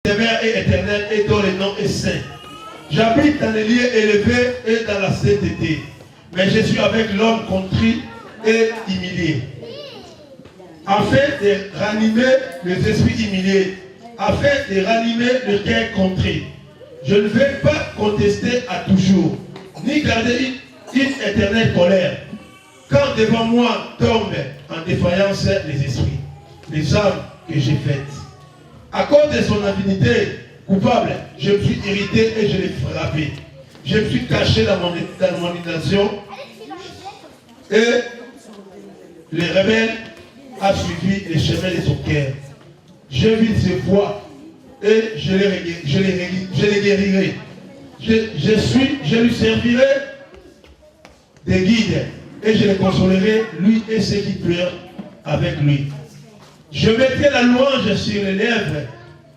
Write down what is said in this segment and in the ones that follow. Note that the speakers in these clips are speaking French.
sévère et éternel et dont le nom est saint. J'habite dans les lieux élevés et dans la sainteté, mais je suis avec l'homme contrit et humilié, afin de ranimer les esprits humiliés, afin de ranimer le cœur contrit. Je ne vais pas contester à toujours, ni garder une éternelle colère, quand devant moi tombent en défaillance les esprits, les âmes que j'ai faites. À cause de son avidité coupable, je me suis irrité et je l'ai frappé. Je me suis caché dans mon indignation et le rebelle a suivi les chemins de son cœur. Je vis ses voies et je les guérirai. Je lui servirai des guides et je les consolerai, lui et ceux qui pleurent avec lui. Je mettrai la louange sur les lèvres.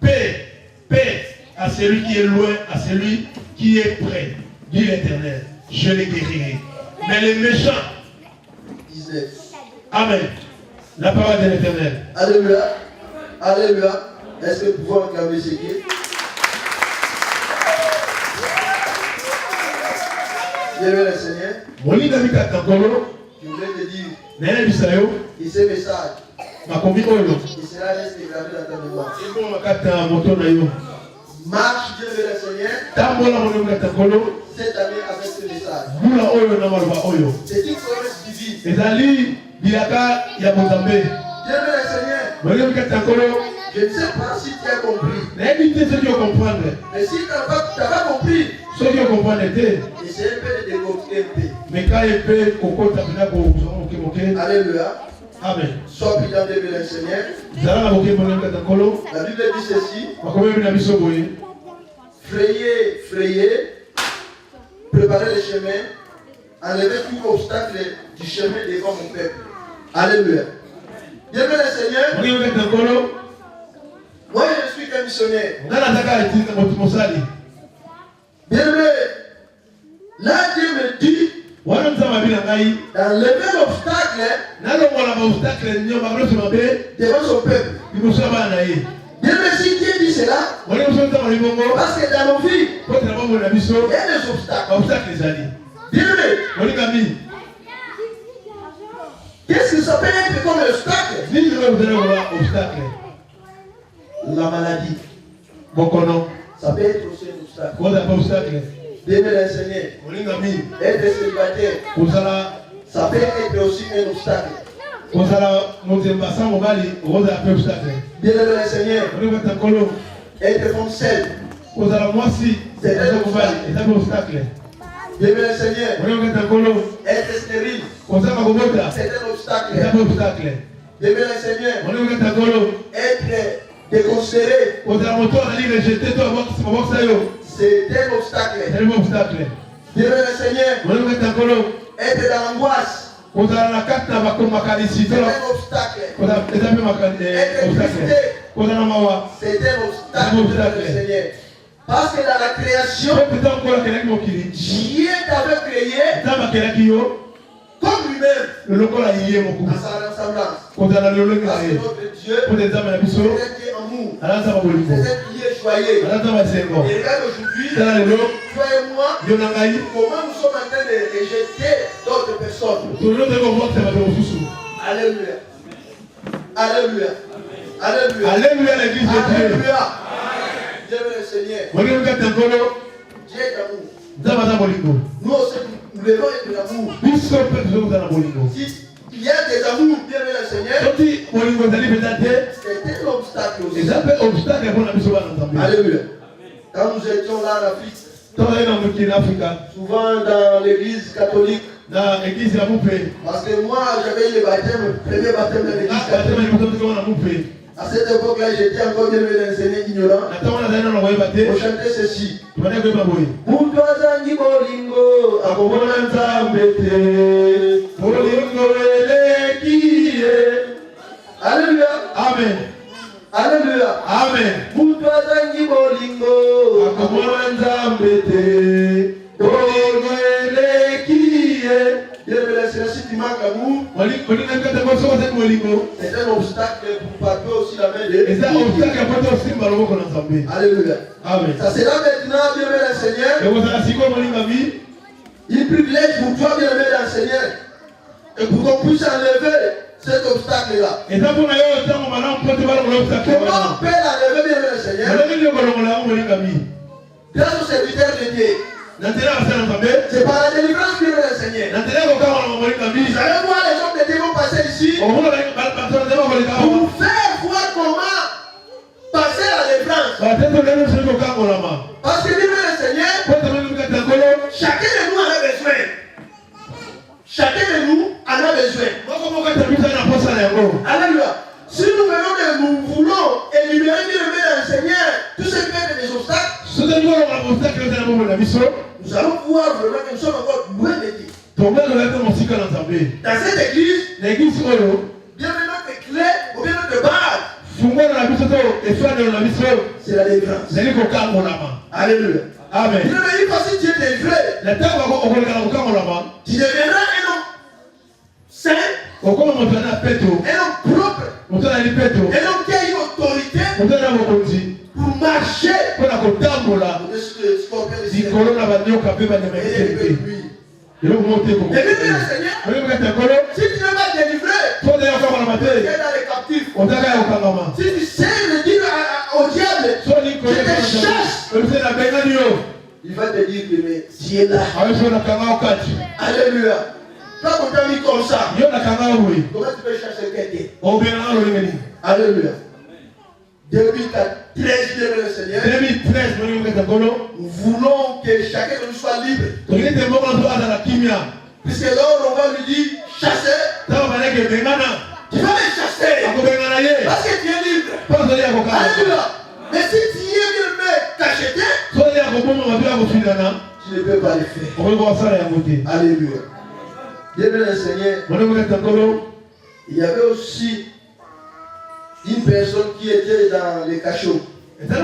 Paix, paix à celui qui est loin, à celui qui est près, dit l'Éternel. Je les guérirai. Mais les méchants, Amen. La parole de l'Éternel. Alléluia. Alléluia. Est-ce que vous pouvez acclamer ce qui est? Bien le Seigneur. Je voulais te dire que ce message, il sera resté gravé dans ta mémoire. Marche, Dieu le Seigneur, cette année avec ce message. C'est une promesse divine. Dieu le Seigneur, je ne sais pas si tu as compris. Mais si tu n'as pas compris, essaye un peu de dégoter un peu. Alléluia. Amen. Sois prudent de le Seigneur. La Bible dit ceci. Frayez, préparez le chemin, enlevez tout obstacle du chemin devant mon peuple. Alléluia. Bien le Seigneur. Moi je suis qu'un missionnaire. Bien là Dieu me dit d'enlever l'obstacle devant son peuple. Bien si Dieu dit cela, parce que dans nos vies, il y a des obstacles. Bien qu'est-ce que ça peut être comme obstacle? La maladie. Ça peut être aussi un obstacle. Bien le Seigneur. Être célibataire. Ça peut être aussi un obstacle. Bien le Seigneur. Être comme seul. C'est un obstacle. Bien le Seigneur. Être stérile. C'est un obstacle. Bien le Seigneur. Être déconsidéré. C'est un obstacle. Bien le Seigneur. Être dans l'angoisse. C'est un obstacle. Être triste. C'est un obstacle, Seigneur. Parce que dans la création, Dieu t'avait créé comme lui-même, à sa ressemblance. Parce que notre Dieu, c'est un Dieu amour. C'est un Dieu joyeux. Et regarde aujourd'hui, toi et moi, comment nous sommes en train de rejeter d'autres personnes. Alléluia. Alléluia. Alléluia. Alléluia, l'église de Dieu. Alléluia. Dieu le Seigneur. Dieu est d'amour. Nous aussi, nous devons être d'amour. Si il y a des amours, bien le Seigneur, c'est un obstacle aussi. Alléluia. Quand nous étions là en Afrique, souvent dans l'église catholique, parce que moi j'avais eu le baptême, le premier baptême de l'église catholique. À cette époque-là, j'étais encore bien enseigné ignorant. On chantait ceci. Alléluia. Amen. Alléluia. Amen. Si tu manques l'amour, C'est un obstacle pour palper aussi la main de Dieu. Alléluia. Amen. Ça sera maintenant, bien-aimé le Seigneur, un privilège pour toi, bien-aimé le Seigneur, et pour qu'on puisse enlever cet obstacle-là. Comment on peut l'enlever, bien-aimé le Seigneur? Grâce au serviteur de Dieu. C'est par la délivrance, bien-aimé le Seigneur. Vous allez voir les hommes de Dieu vont passer ici pour vous faire voir comment passer la délivrance. Parce que, bien-aimé le Seigneur, chacun de nous en a besoin. Chacun de nous en a besoin. Alléluia. Si nous venons de nous voulons éliminer, bien-aimé le Seigneur, tout ce qui fait des obstacles, nous allons voir vraiment que nous sommes encore loin de Dieu. Dans cette église, bien notre clé ou bien notre base, c'est la délivrance. Alléluia. Amen. Il est facile de délivrer. Tu deviendras un homme saint, un homme propre, un homme qui a une autorité pour marcher au-dessus de scorpions et de serpents. Et bien, le Seigneur, si tu n'es pas délivré, tu es dans les captifs. Si tu sais le dire au diable, tu te chasses, il va te dire que mais tu es là. Alléluia. Quand on t'a mis comme ça, comment tu peux chercher quelqu'un? Alléluia. 2013, le Seigneur, nous voulons que chacun de nous soit libre. Puisque l'homme, on va lui dire chasser. Tu vas me chasser. Parce que tu es libre. Alléluia. Mais si tu es libre, cacheté, tu ne peux pas le faire. Alléluia. Dieu le Seigneur. Il y avait aussi une personne qui était dans les cachots. Je vais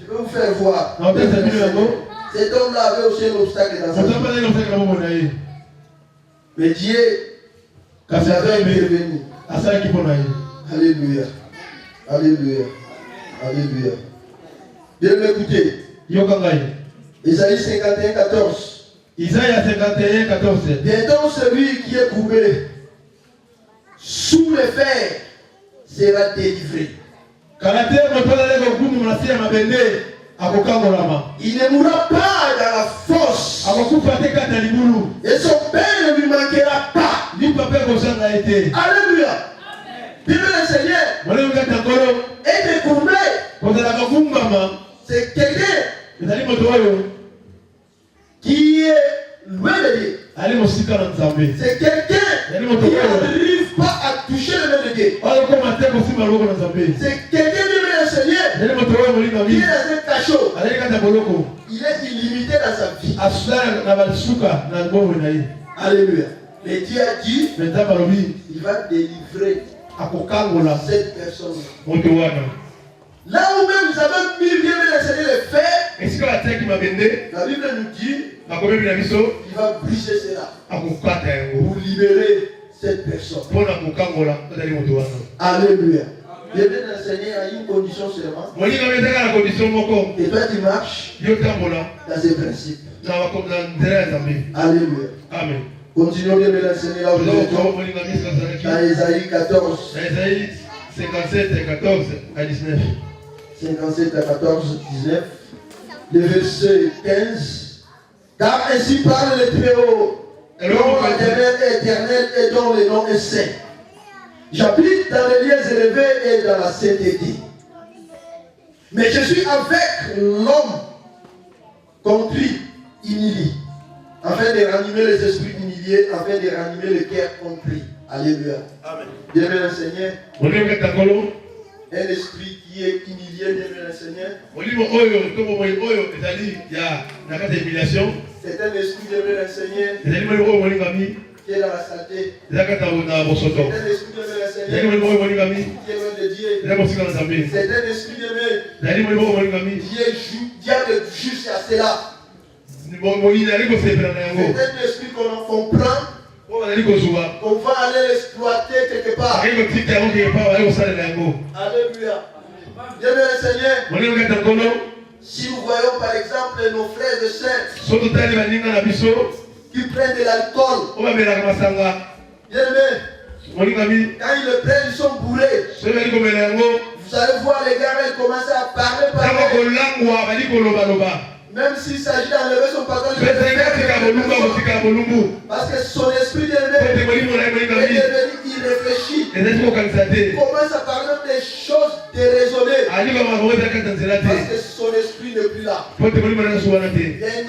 vous faire voir. Cet homme-là avait aussi un obstacle dans sa vie. Mais Dieu avait intervenu. Alléluia. Alléluia. Alléluia. Bien m'écouter. Isaïe 51, 14. Isaïe 51, 14. Bientôt celui qui est courbé sous le fer sera délivré. Il ne mourra pas dans la fosse. Et son père ne lui manquera pas. Alléluia. Vive le Seigneur. Être courbé, c'est quelqu'un qui est loin de Dieu. C'est quelqu'un qui n'arrive pas à toucher le main de Dieu. C'est quelqu'un qui est le Seigneur, qui est dans un cachot. Il est illimité dans sa vie. Alléluia. Mais Dieu a dit, il va délivrer cette personne. Là où même nous avons mis bien le Seigneur le fer, la Bible nous dit, il va briser cela pour libérer cette personne. Alléluia. Dieu vient d'enseigner à une condition seulement. Et toi tu marches dans ces principes. Alléluia. Amen. Continuons bien de l'enseigner là où nous étions. Dans Isaïe 14. Isaïe 57, 14 à 19. 57 à 14, 19. Le verset 15. Car ainsi parle le Très-Haut, dont l'Éternel est éternel et dont le nom est saint. J'habite dans les lieux élevés et dans la sainteté. Mais je suis avec l'homme contrit, humilié, afin de ranimer les esprits humiliés, afin de ranimer le cœur contrit. Alléluia. Amen. Dieu me l'enseignait. Un esprit qui est humilié, Dieu me l'enseignait. C'est un esprit, Dieu me l'enseignait, qui est dans la saleté. C'est un esprit, Dieu me l'enseignait, qui est loin de Dieu. C'est un esprit, Dieu me diable juste à cela. C'est un esprit qu'on comprend On va aller l'exploiter quelque part. Alléluia. Bien le Seigneur. Si nous voyons par exemple nos frères et sœurs qui prennent de l'alcool, bien aimé, quand ils le prennent, ils sont bourrés. Vous allez voir les gars, ils commencent à parler par même s'il s'agit d'enlever son pantalon, parce que son esprit est devenu irréfléchi. Il commence à parler des choses déraisonnées. Parce que son esprit n'est plus là. Il y a un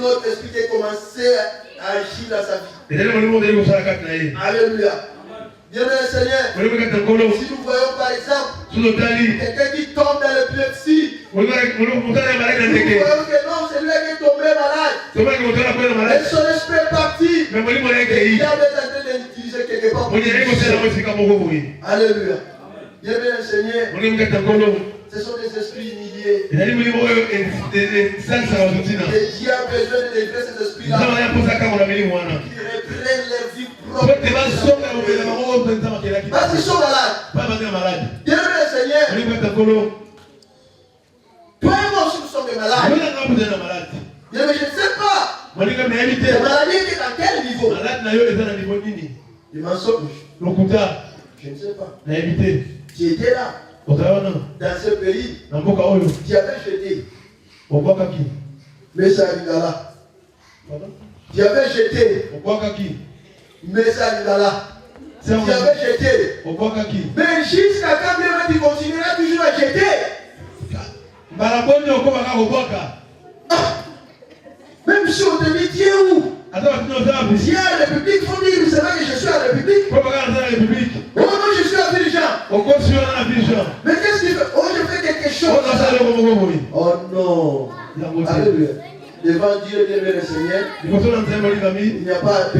autre esprit qui a commencé à agir dans sa vie. Alléluia. Bien le Seigneur, si nous voyons par exemple quelqu'un qui tombe dans l'épilepsie, nous voyons que non, c'est lui qui est tombé malade. Et son esprit est parti. Et il est en train d'utiliser quelque part. Alléluia. Bien le Seigneur, ce sont des esprits humiliés. Et Dieu a besoin de délivrer ces esprits-là. Qui reprennent leur vie propre. Parce qu'ils sont malades. Bien le Seigneur, toi et moi aussi nous sommes des malades. Bien, mais je ne sais pas. La maladie est à quel niveau? Le mensonge. Je ne sais pas. Tu étais là. Dans ce pays. Tu avais jeté. Mais ça arrive là. Tu avais jeté. Mais ça arrive là. Tu avais jeté. Mais jusqu'à quand même tu continueras toujours à jeter. Même si on te dit tu es où? Tu es à la République, il faut dire c'est vrai que je suis à la République. Oh non, je suis à Abidjan. Mais qu'est-ce qu'il fait? Oh, je fais quelque chose. Oh non. Alléluia. Devant Dieu, bien le Seigneur, il n'y a pas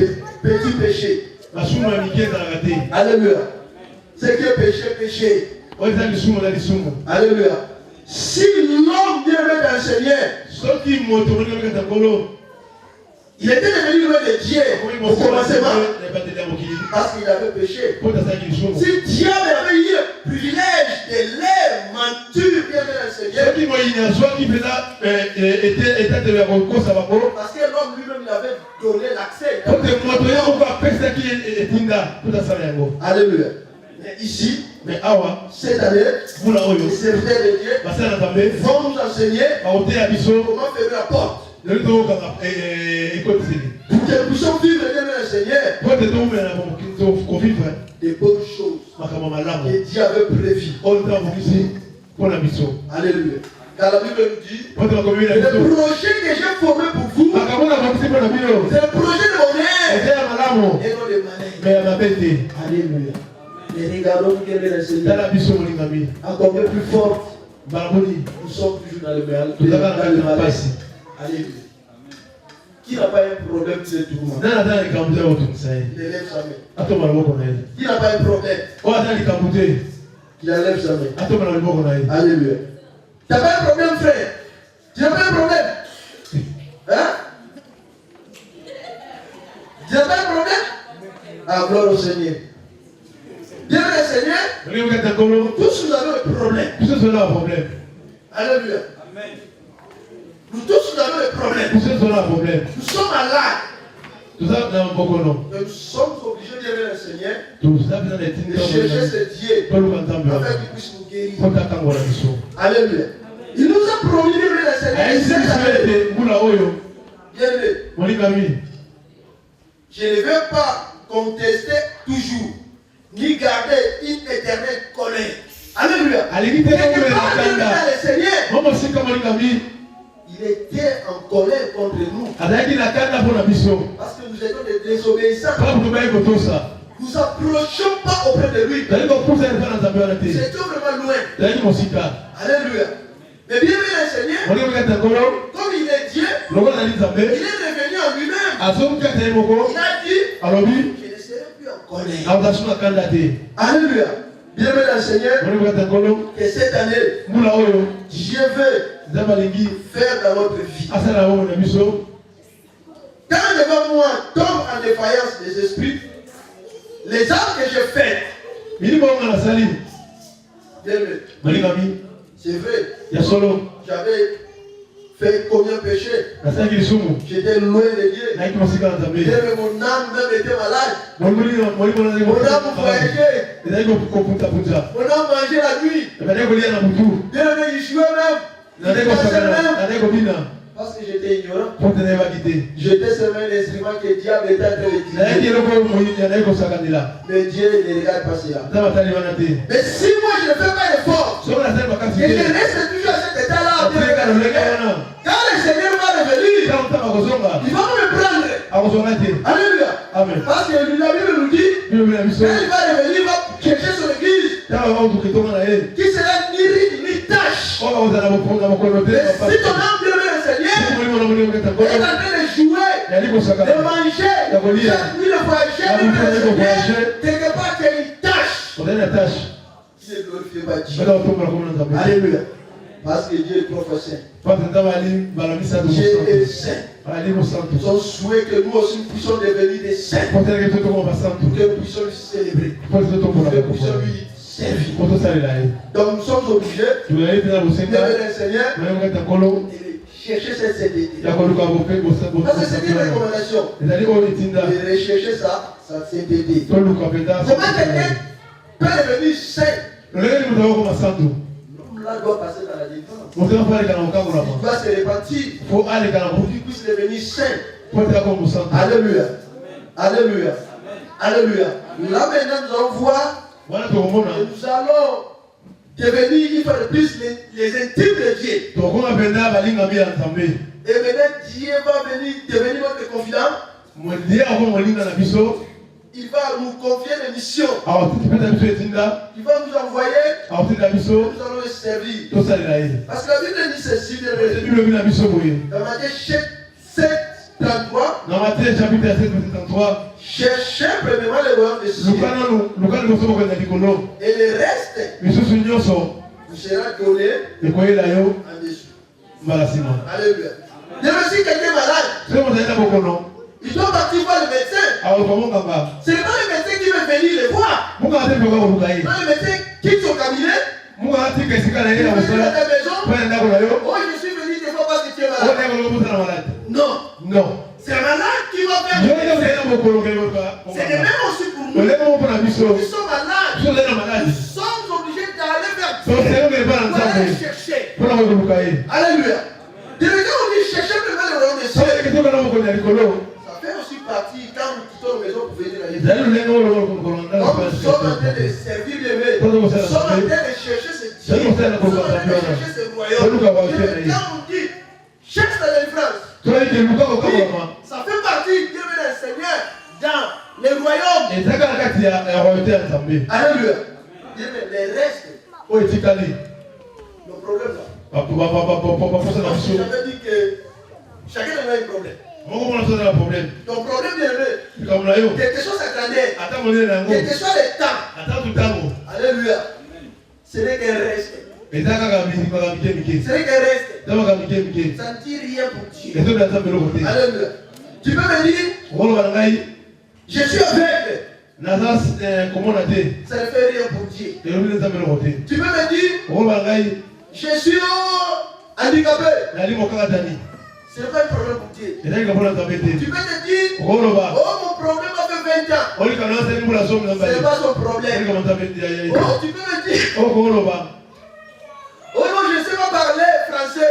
petit péché. Alléluia. C'est que péché, péché. Alléluia. Si l'homme bien le Seigneur, il était devenu loin de Dieu au commencement parce qu'il avait péché. Si Dieu avait eu le privilège de l'air mentir bien le Seigneur, parce que l'homme lui-même il avait donné l'accès. Alléluia. Mais ici, cette année, les serviteurs de Dieu vont nous enseigner comment fermer la porte. Pour que nous puissions vivre bien le Seigneur des bonnes choses que Dieu avait prévues. Alléluia. Car la Bible nous dit le projet que j'ai formé pour vous, c'est le projet de bonheur et non de malheur. Alléluia. Et regardons bien le Seigneur encore plus fort. Nous sommes toujours dans le mal. Alléluia. Qui n'a pas un problème de tout le monde? Il élève sa main. Qui n'a pas un problème? Il élève sa main. Alléluia. Tu n'as pas un problème, frère? Tu n'as pas un problème? Hein? Tu n'as pas un problème? Ah, gloire au Seigneur. Bien le Seigneur, tous nous avons un problème. Alléluia. Amen. Nous tous nous avons un problème. Nous sommes malades. Et nous sommes obligés de dire au Seigneur de chercher ce Dieu afin qu'il puisse nous guérir. Alléluia. Il nous a promis de le Seigneur. Bien-aimé. Je ne veux pas contester toujours, ni garder une éternelle colère. Alléluia. Le Seigneur, il était en colère contre nous. Parce que nous étions des désobéissants. Nous n'approchions pas auprès de lui. C'était vraiment loin. Alléluia. Mais bien le Seigneur, comme il est Dieu, il est revenu en lui-même. Il a dit, je ne serai plus en colère. Alléluia. Bien le Seigneur, que cette année, Dieu veut faire dans notre vie. Quand devant moi tombe en défaillance des esprits, Les âmes que j'ai faites. C'est vrai. J'avais fait combien de péchés? J'étais loin de Dieu. Mais mon âme même était malade. Mon âme voyageait. Mon âme mangeait la nuit. Bien aimé, il jouait même. Il dansait même. Parce que j'étais ignorant. J'étais seulement l'instrument que le diable était en train d'utiliser. Mais Dieu ne regarde pas cela. Mais si moi je ne fais pas d'effort, et je reste toujours à cet état-là, quand le Seigneur va revenir, il va me prendre. Alléluia. Amen. Parce que la Bible nous dit, quand il va revenir, il va chercher son église, qui sera ni riche ni tâche. Mais si ton âme bien le Seigneur, elle est en train de jouer, de manger, de voyager, quelque part qu'il y a une tâche. Il ne glorifie pas Dieu. Alléluia. Parce que Dieu est trop saint. Dieu est saint. Son souhait que nous aussi puissions devenir des saints. Pour que nous puissions lui célébrer. Pour que nous puissions lui servir. Donc nous sommes obligés de venir le Seigneur et chercher cette sainteté. Parce que c'est une recommandation. De rechercher sa sainteté. Comment quelqu'un peut devenir saint? Là, doit passer dans la défense. Il doit se repentir pour qu'il puisse devenir saint. Alléluia. Alléluia. Alléluia. Là maintenant nous allons voir et nous allons devenir une fois de plus les intimes de Dieu. Et maintenant Dieu va venir devenir notre confident. Il va nous confier des missions. Il va nous envoyer. Nous allons le servir. Parce que la Bible dit ceci. Dans Matthieu 7:33. Cherchez premièrement le royaume des cieux. Et le reste vous sera donné en dessous. Alléluia. Même si quelqu'un est malade, il doit partir voir le médecin. Ce n'est pas le médecin qui veut venir le voir. Non, le médecin quitte son cabinet. Il vient à ta maison. Oh, je suis venu te voir parce que tu es malade. Non. Non. C'est un malade qui va faire le médecin. C'est le même aussi pour nous. Nous qui sommes malades. Nous sommes obligés d'aller vers Dieu. Pour aller chercher. Alléluia. De quand on dit chercher vraiment le royaume des cieux. Ça fait aussi partie quand nous quittons la maison pour venir à l'église. Nous sommes en train de servir les mains. Nous sommes en train de chercher ce Dieu. Nous sommes en train de chercher ce royaume. Quand on dit cherche la délivrance, ça fait partie de le Seigneur dans le royaume. Alléluia. Les restes. Le problème là. J'avais dit que chacun a un problème. Ton problème est quelque chose s'attendait. Quel que soit le temps. Alléluia. Ce n'est qu'un reste. Ce n'est qu'un reste. Ça ne dit rien pour Dieu. Alléluia. Tu peux me dire, je suis aveugle. Ça ne fait rien pour Dieu. Tu peux me dire, je suis handicapé. Ce n'est pas un problème pour Dieu. Tu peux te dire, oh mon problème a fait 20 ans. Ce n'est pas son problème. Oh, tu peux me dire, oh non, je ne sais pas parler français.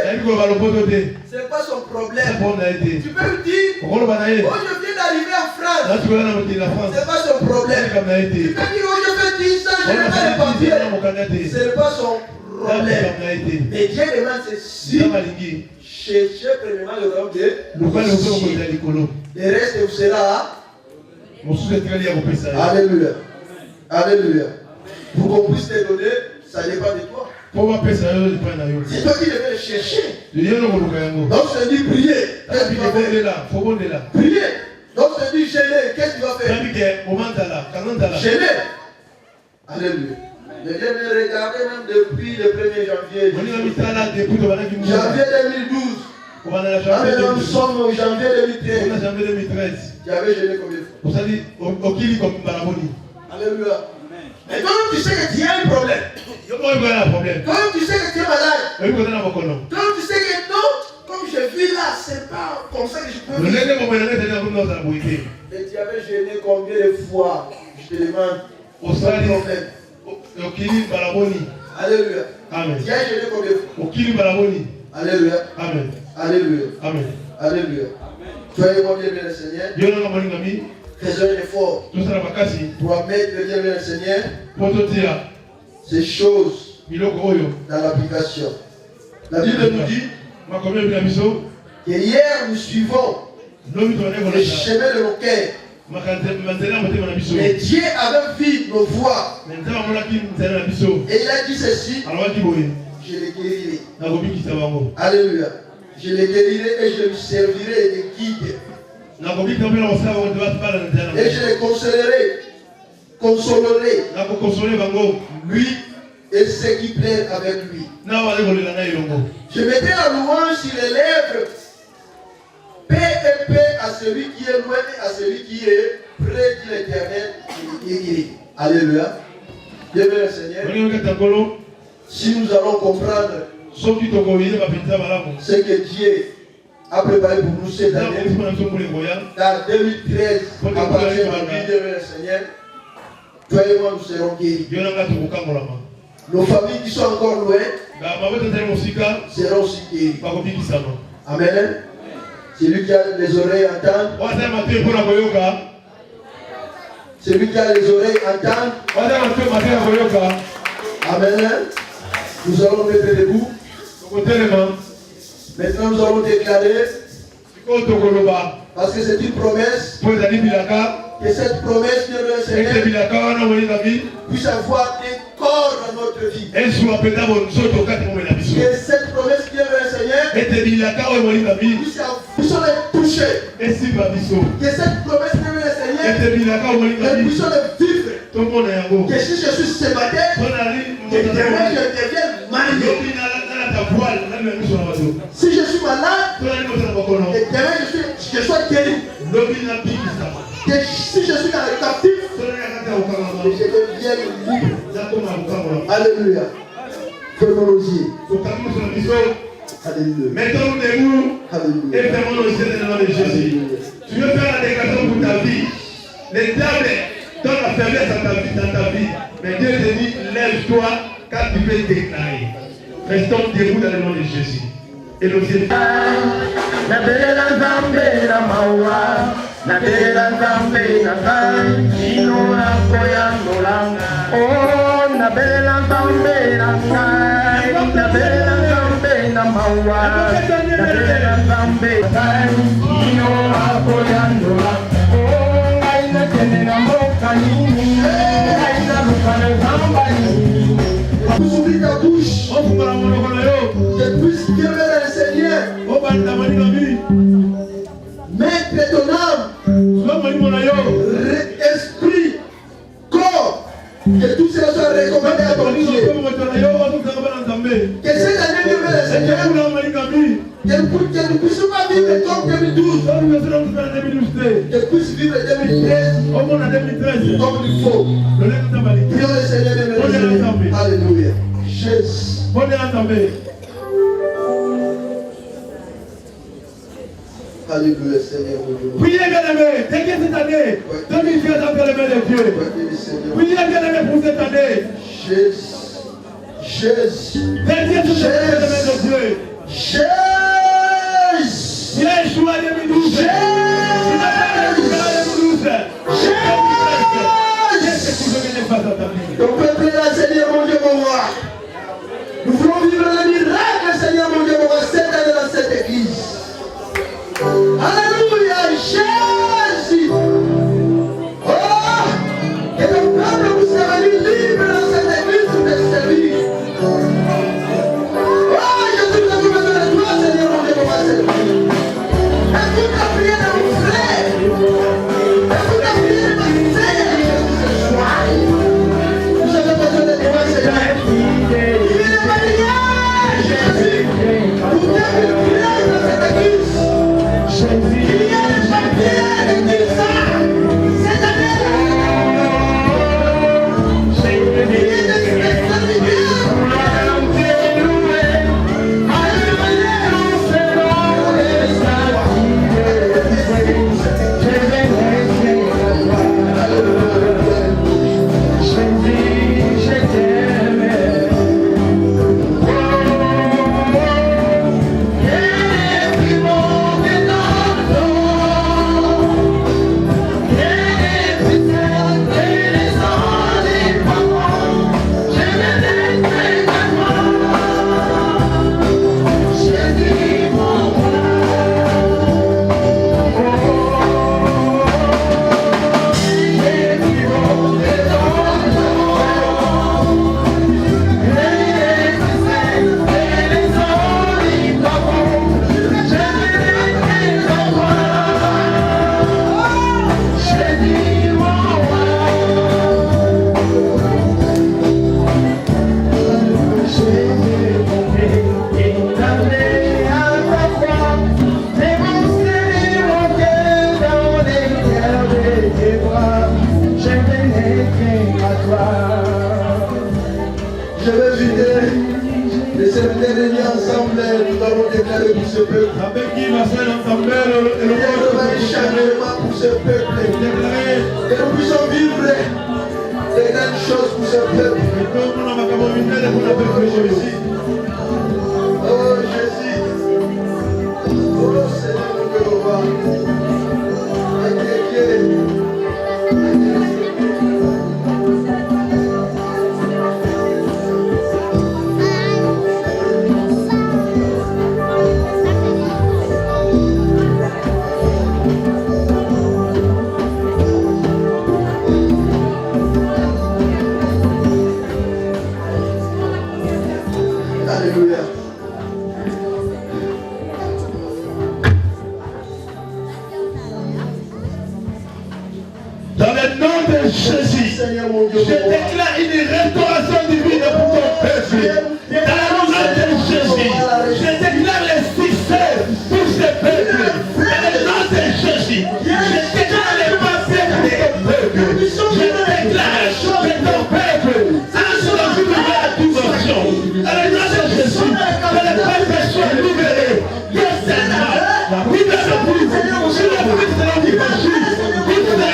Ce n'est pas son problème. Tu peux me dire, oh je viens d'arriver en France. Ce n'est pas son problème. Tu peux dire, oh je fais 10 ans, je n'ai pas de papier. Ce n'est pas son problème. Mais Dieu demande ceci. Cherchez premièrement le royaume de Dieu. Le reste vous sera. Alléluia. Alléluia. Pour qu'on puisse te donner, ça dépend de toi. C'est toi qui devais le chercher. Donc je dis prier. Qu'est-ce que tu vas faire? Prier. Donc je dis gêner. Qu'est-ce que tu vas faire? Gêner. Alléluia. Je viens de regarder même depuis le 1er janvier. Janvier 2012. Amen, nous sommes au janvier 2013. Tu avais jeûné combien de fois? Alléluia. Mais quand tu sais que tu as un problème, quand tu sais que tu es malade, quand tu sais que non, comme je vis là, c'est pas comme ça que je peux vivre. Et tu avais jeûné combien de fois? Je te demande. Alléluia. Amen. Tu as jeûné combien de fois? Alléluia. Amen. Alléluia. Amen. Alléluia. Soyez-moi bien, le Seigneur. Faisons un effort pour mettre le bien, le Seigneur, ces choses dans l'application. La Bible nous dit que hier nous suivons le chemin de nos cœurs. Mais Dieu avait vu nos voies. Et il a dit ceci: je les guérirai. Alléluia. Je les guérirai et je lui servirai de guide. Et je les consolerai. Lui et ceux qui plaident avec lui. Je mettrai la louange sur les lèvres. Paix et paix à celui qui est loin et à celui qui est près de l'Éternel. Alléluia. Dieu le Seigneur. Si nous allons comprendre ce que Dieu a préparé pour nous cette année, dans 2013, à partir de la vie de le Seigneur, toi et moi nous serons guéris. Nos familles qui sont encore loin seront aussi guéries. Amen. Celui qui a les oreilles entend. Celui qui a les oreilles entend. Amen. Nous allons mettre debout. Maintenant nous allons déclarer, parce que c'est une promesse, que cette promesse de le Seigneur puisse avoir un corps dans notre vie. Que cette promesse de le Seigneur puisse les toucher. Que cette promesse de le Seigneur puisse les vivre. Que si je suis célibataire, que demain je devienne marié. Si je suis malade, et demain je sois guéri. Que si je suis dans le captif, je devienne libre. Alléluia. Faisons-nous-y. Alléluia. Mettons-nous debout et fermons nos yeux dans le nom de Jésus. Tu veux faire la déclaration pour ta vie. Les diables donnent la faiblesse dans ta vie. Mais Dieu te dit, lève-toi car tu peux déclarer. Restons debout dans le nom de Jésus. Et nos yeux. Ouvre ta bouche. Que puisse Dieu le Seigneur mettre ton âme, esprit, corps, que tout cela soit recommandé à ton Dieu. Que cette année, Dieu le Seigneur, que nous ne puissions pas vivre comme 2012, que puisse vivre 2013 comme il faut. Dieu le Seigneur, alléluia. Jésus. Alléluia, Seigneur. Priez, bien-aimé, dès que cette année, 2013 entre les mains de Dieu. Priez, bien-aimé, pour cette année. Jésus. Jésus. Dès que cette année, entre les mains de Dieu. Jésus. Yeshua 2012. Donc, peuple là, Seigneur mon Dieu, mon roi. Nous voulons vivre le miracle, Seigneur mon Dieu, mon roi, cette année dans cette église. Alléluia, Jésus. Oh, que le peuple vous soit libre dans cette église pour te servir. Oh, Jésus, nous avons besoin de toi, Seigneur mon Dieu, mon roi, cette église. Écoute la prière de mon frère. Écoute la prière de ma sœur, Jésus, ce soir. Nous avons besoin de toi, Seigneur. déclarer pour ce peuple. Un changement pour ce peuple. Que nous puissions vivre des grandes choses pour ce peuple. Oh Jésus. Oh Seigneur mon roi. Alléluia. Dans le nom de Jésus, je déclare une restauration divine pour ton peuple. Dans le nom de Jésus, je déclare le succès pour ce peuple. Dans le nom de Jésus, je déclare les papiers de ton peuple. Je déclare que ton peuple entre dans une nouvelle dimension. Dans le nom de Jésus, que le peuple soit libéré. Que Seigneur, libère le plus. Si le plus de l'évangile, plus de la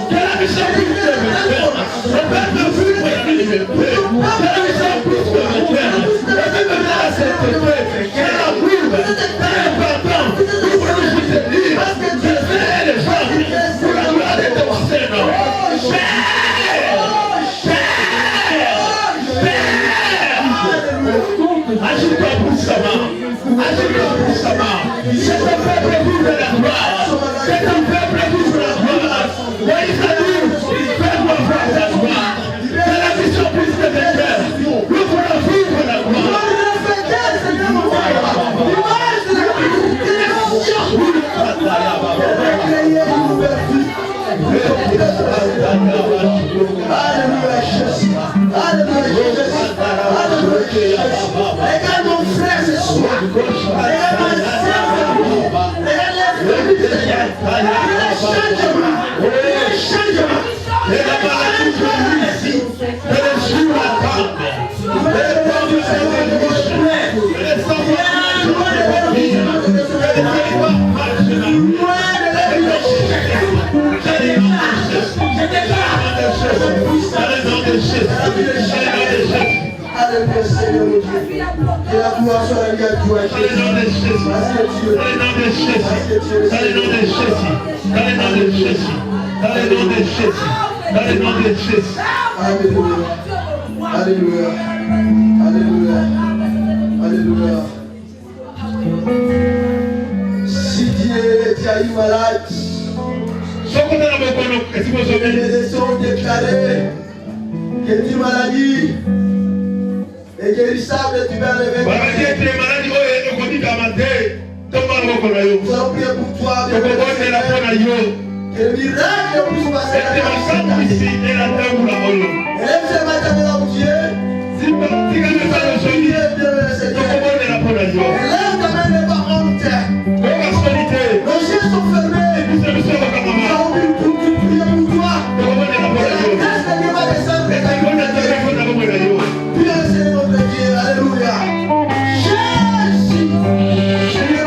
que la mission puisse te refaire. Le peuple vive la liberté. Que la mission puisse te refaire. Le peuple vive la sainteté. Que la vive. C'est important. Nous voulons juste dire. Je fais les gens pour la gloire de ton Seigneur. Agis-toi puissamment. Agis-toi puissamment. C'est ton peuple vive la gloire. C'est ton peuple vive la gloire. Moïse a dit, fais-moi voir ta gloire. Que la mission puisse te faire. Nous voulons vivre la gloire. Regarde mon frère ce soir. Regarde ma soeur. Regarde les changement. Et la maladie de lui ici, que les jours attendent. Les temps du Seigneur nous rejoignent. Les sentiments de vie. Que les territoires marchent dans nous. Alléluia, Seigneur mon Dieu. Que la gloire soit liée à toi, Jésus. Parce que tu es Dans le nom de Jésus. Dans le nom de Jésus. Dans le nom de Jésus. Dans le nom de Jésus. Dans le nom de Jésus. Alléluia. Alléluia. Alléluia. Alléluia. Si Dieu t'a eu malade, les médecins ont déclaré que tu es maladie et guérissable, tu vas lever. Nous allons prier pour toi. Que le miracle puisse passer dans ta vie. Élève ce matin devant Dieu. Élève ta main, n'est pas honte. Nos yeux sont fermés. Nous allons prier pour toi. La grâce de Dieu va descendre. Puis le Seigneur notre Dieu. Alléluia. Jésus. Jésus.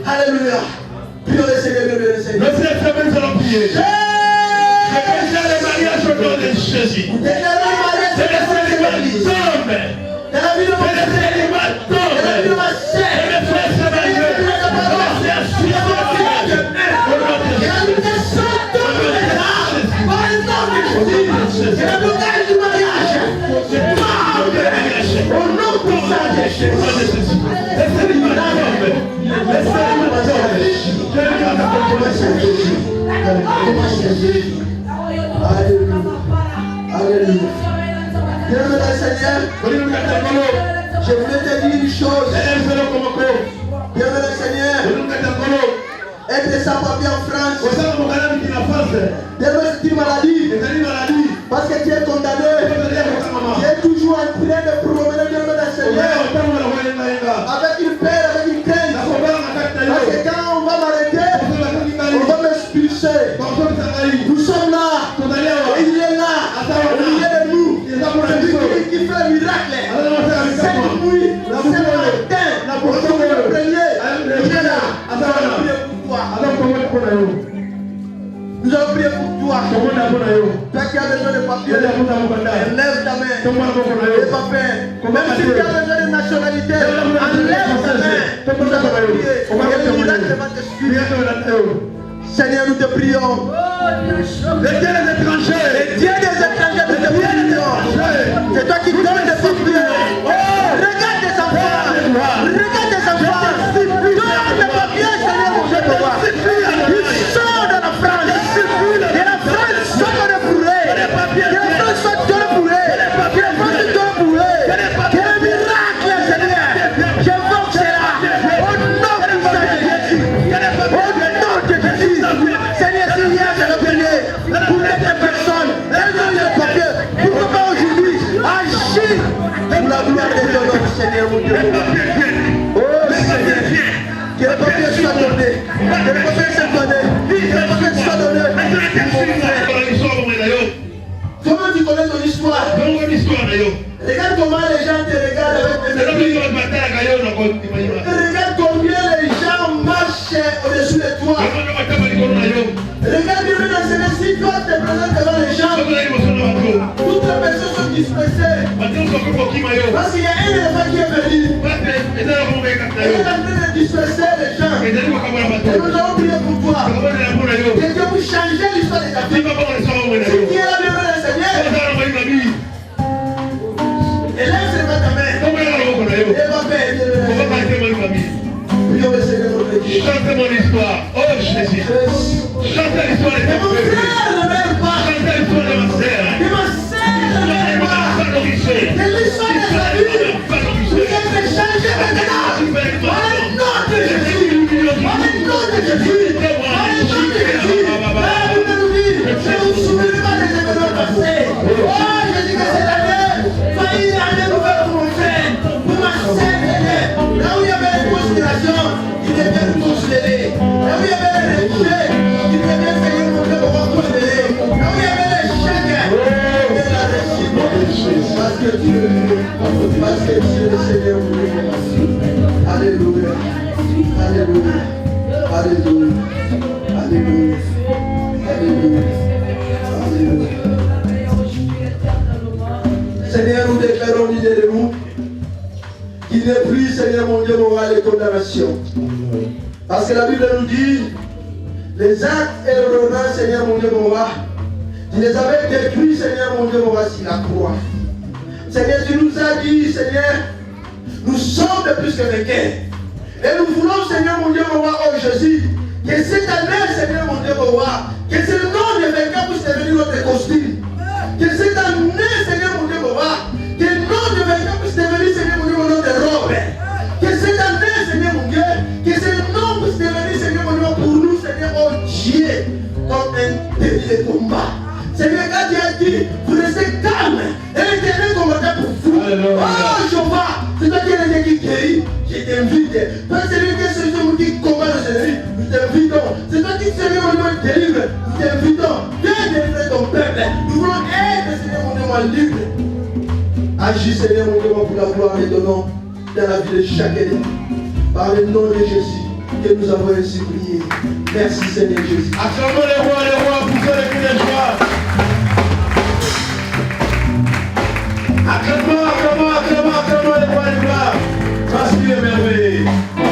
Alléluia. Prions le Seigneur, prions le Seigneur. Le Seigneur, nous allons prier. Je déclare le mariage au nom de Jésus. C'est le célibat tombe. C'est le célibat tombe. Et mes frères se marient. C'est un suicide. Au nom de Jésus. C'est le blocage du mariage. Au nom de Jésus. Le célibat tombe. Le célibat tombe. Je regarde à Alléluia. Alléluia. Bien-aimé Seigneur, je voulais te dire une chose. Bien-aimé Seigneur, être sans papier en France, c'est une maladie. Parce que tu es condamné. Tu es toujours en train de promener bien-aimé Seigneur avec une peur, avec une crainte. Parce que quand on va m'arrêter, on va m'expulser. Nous sommes là. Et il est là. Au milieu de nous. Celui qui fait un miracle. Cette nuit, ce matin, nous sommes le premier. Il est là. Nous allons prier pour toi. Nous allons prier pour toi. Toi qui as besoin de papier, enlève ta main. Les papiers. Même si tu as besoin de nationalité, enlève ta main. Nous allons prier. Et le miracle va te suivre. Seigneur, nous te prions. Le Dieu des étrangers. Le Dieu des étrangers, nous te prions. C'est toi qui donnes des papiers. Regarde tes enfants. Regarde tes enfants. Donne des papiers, Seigneur, mon Dieu, pour voir. Ils sont dans la France. Et la France soit dans le boulet. Et la France soit dans le boulet. Et la France soit dans le boulet. Quel miracle, Seigneur. J'invoque cela. Au nom de Jésus. Au nom de Jésus. Seigneur, s'il y a de la prière pour cette personne, elles ont les papiers. Pourquoi pas aujourd'hui agir pour la gloire de ton nom, Seigneur, mon Dieu. Oh Seigneur, que les papiers soient donnés. Que les papiers soient donnés. Que les papiers soient donnés. Comment tu connais ton histoire? Regarde comment les gens te regardent avec tes yeux. Regarde combien les gens marchent au-dessus de toi. Regarde bien dans ce si toi te présentes devant les gens. Toutes les personnes sont dispersées. Parce qu'il y a un éléphant qui est venu. Et il est en train de disperser les gens. Et nous allons prier pour toi. Que Dieu puisse changer l'histoire de ta vie. Si tu es là, bien le Seigneur. Élève ta main. Et va faire. Prions le Seigneur notre Dieu. Chante mon histoire. Oh Jésus. Chante l'histoire de mon frère ne m'aime pas. Chante l'histoire de ma sœur. Que ma sœur ne m'aime pas. Que l'histoire de sa vie. Vous êtes changé maintenant. Par le nom de Jésus. Par le nom de Jésus. Par le nom de Jésus. Vous nous dites, je ne vous souviens pas des événements passés. Oh, je dis que cette année, soyez une année nouvelle pour mon frère. Pour ma sœur, là où il y avait une considération, il devient considéré. Là où il y avait les rejet, il devient Seigneur mon Dieu pour considérer. Là où il y avait l'échec, il devient la réussite. Parce que Dieu est le Seigneur mon Dieu. Alléluia. Alléluia. Alléluia. Alléluia. Alléluia. Alléluia. Seigneur, nous déclarons l'idée de nous qu'il n'est plus, Seigneur mon Dieu, moral et condamnation. Parce que la Bible nous dit, les actes et l'ordonnance, Seigneur mon Dieu, mon roi, tu les avais détruits, Seigneur mon Dieu, mon roi, sur la croix. Seigneur, tu nous as dit, Seigneur, nous sommes de plus que vainqueurs. Et nous voulons, Seigneur mon Dieu, mon roi, oh Jésus, que cette année, Seigneur mon Dieu, mon roi, que ce nom de vainqueur puisse devenir notre costume. Que cette année, Seigneur mon Dieu, mon roi, que le nom de vainqueur puisse devenir, Seigneur mon Dieu, mon nom de robe. Que cette année, Seigneur mon Dieu, que ce nom puisse devenir, Seigneur mon Dieu, pour nous, Seigneur, oh Dieu, comme un début de combat. Seigneur, quand tu as dit, vous restez calme, et l'Éternel combattra pour vous. Oh Jéhovah, c'est toi qui es le Dieu qui guérit, je t'invite. Toi, c'est lui qui est celui qui combat le Seigneur, nous t'invitons. C'est toi qui, Seigneur mon Dieu, délivre, nous t'invitons. Viens délivrer ton peuple. Nous voulons être, Seigneur mon Dieu, libre. Agis, Seigneur mon Dieu, pour la gloire de ton nom dans la vie de chacun. Par le nom de Jésus. que nous avons ainsi prié. Merci Seigneur Jésus. Acclamons les rois, poussez les cris de joie. Acclamons les rois de gloire. Parce qu'il est merveilleux.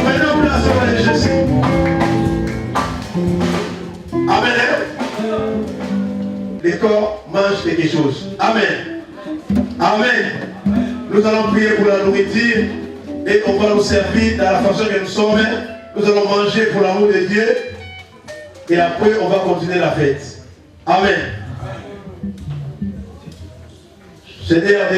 Maintenant, vous la sauvez de Jésus. Amen. Les corps mangent quelque chose. Amen. Amen. Nous allons prier pour la nourriture et on va nous servir dans la façon que nous sommes. Nous allons manger pour l'amour de Dieu et après on va continuer la fête. Amen. Seigneur,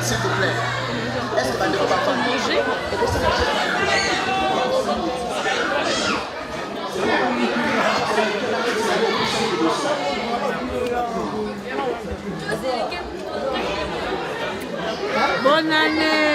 s'il vous plaît, est-ce que Bandeko va pas manger? Bonne année.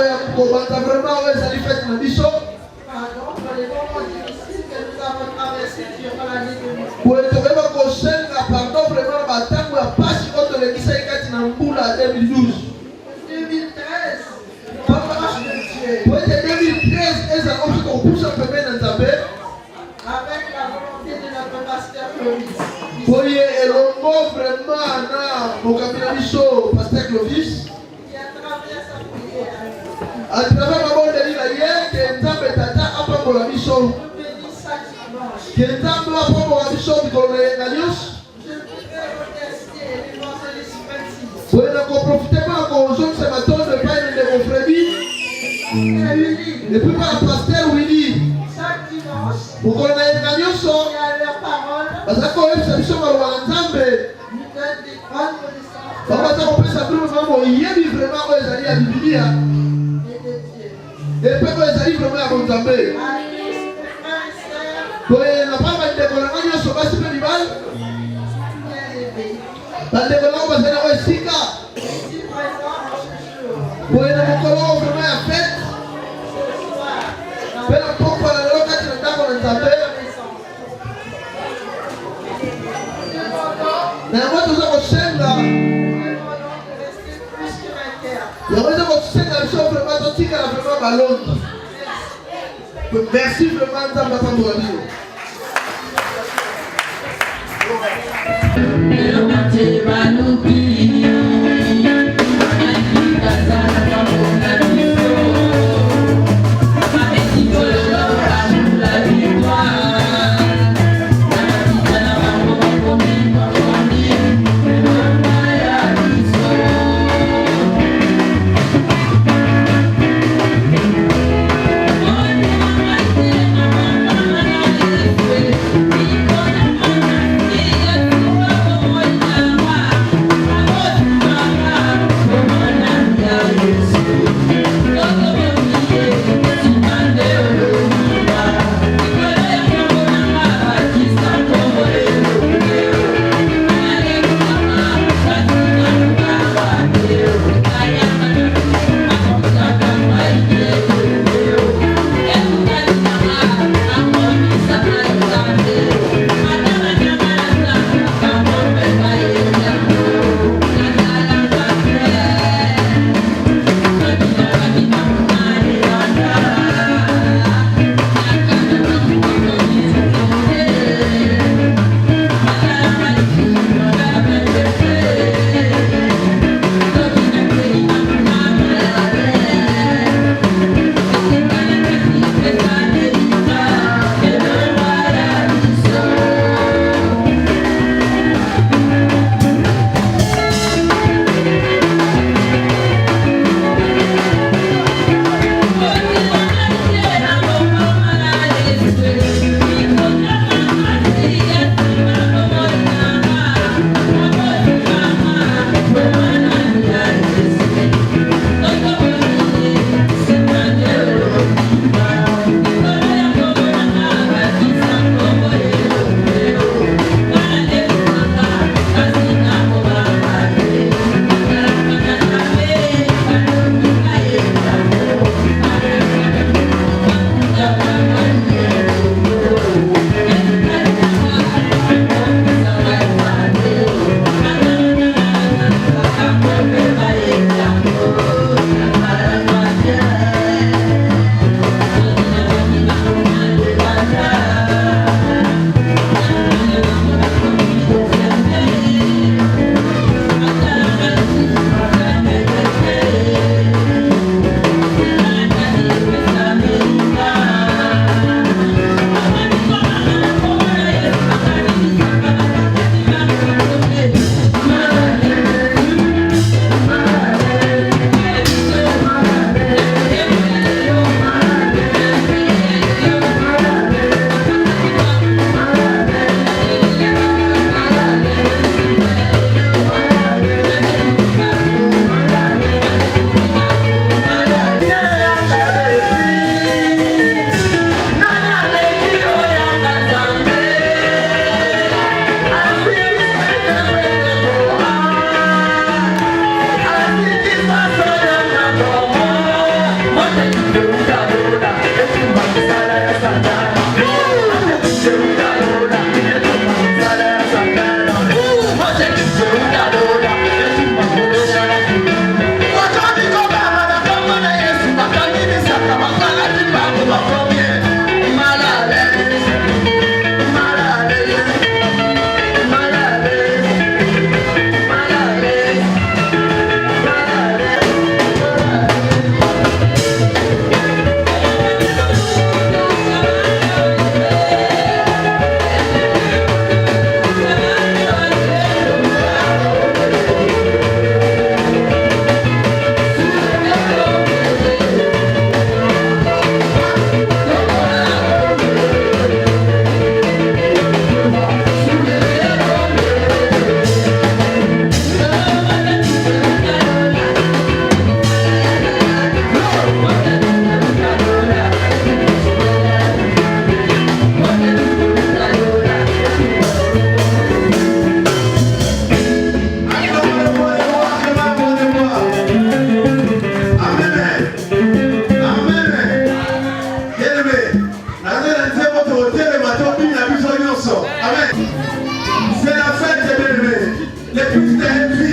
ya kobanda vraiment oyo ezali fete na biso. Pour tokoyeba kosenga pardon vraiment na batango ya pasi oyo tolekisaki kati na mbula ya 2012. Pour ete 2013 ezala oyo tokopusa pembeni na Nzambe avec la volonté de notre pasteur Clovis. pour ye elongo vraiment na mokambi na biso pasteur Clovis. À travers ma bonne délire, il y a que Nzambe tata apambola biso. Que Nzambe apambola biso bikolo na nyos. Pour na ko profiter pas ko zone ce matin de pas de Freddy. Et puis par pasteur Willy. Chaque dimanche, Pour qu'on ait na nyos. il y a leur parole. Parce que ko epsa biso ma wa Nzambe. Nous donne des grandes connaissances Papa ça on peut s'appeler vraiment yebi vraiment ko ezali ya Biblia. et de Dieu. Et puis ko ezali vraiment ya Nzambe. Amis, frères et sœurs, Pour na pas ba ndeko na nyos basi pe libal. bien-aimés, Bandeko na ba zana wa sika. ici présents en ce jour, Pour na mokolo vraiment ya fête. ce soir, dans Pela pokwa na lelo kati na ndako na Nzambe. Na yango toza kosenga. Yango toza kosenga biso vraiment totikala vraiment balonda. Merci vraiment Nzambe apambola bino. Thank you.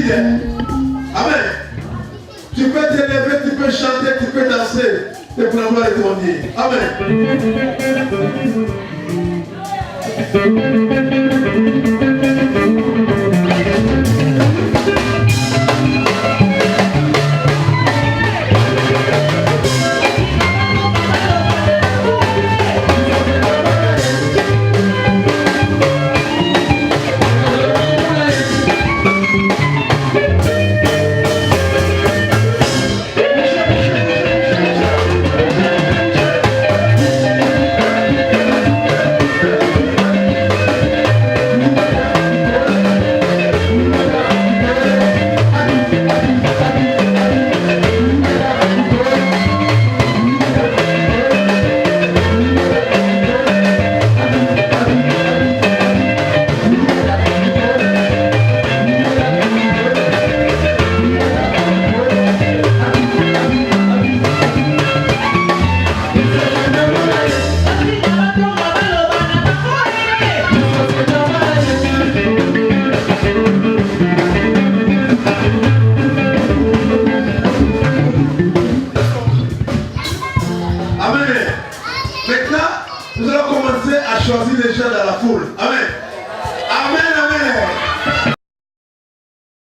rapide. Amen. Tu peux t'élever, tu peux chanter, tu peux danser. Et pour la gloire de ton Dieu. Amen. Amen. Maintenant, nous allons commencer à choisir les gens dans la foule. Amen.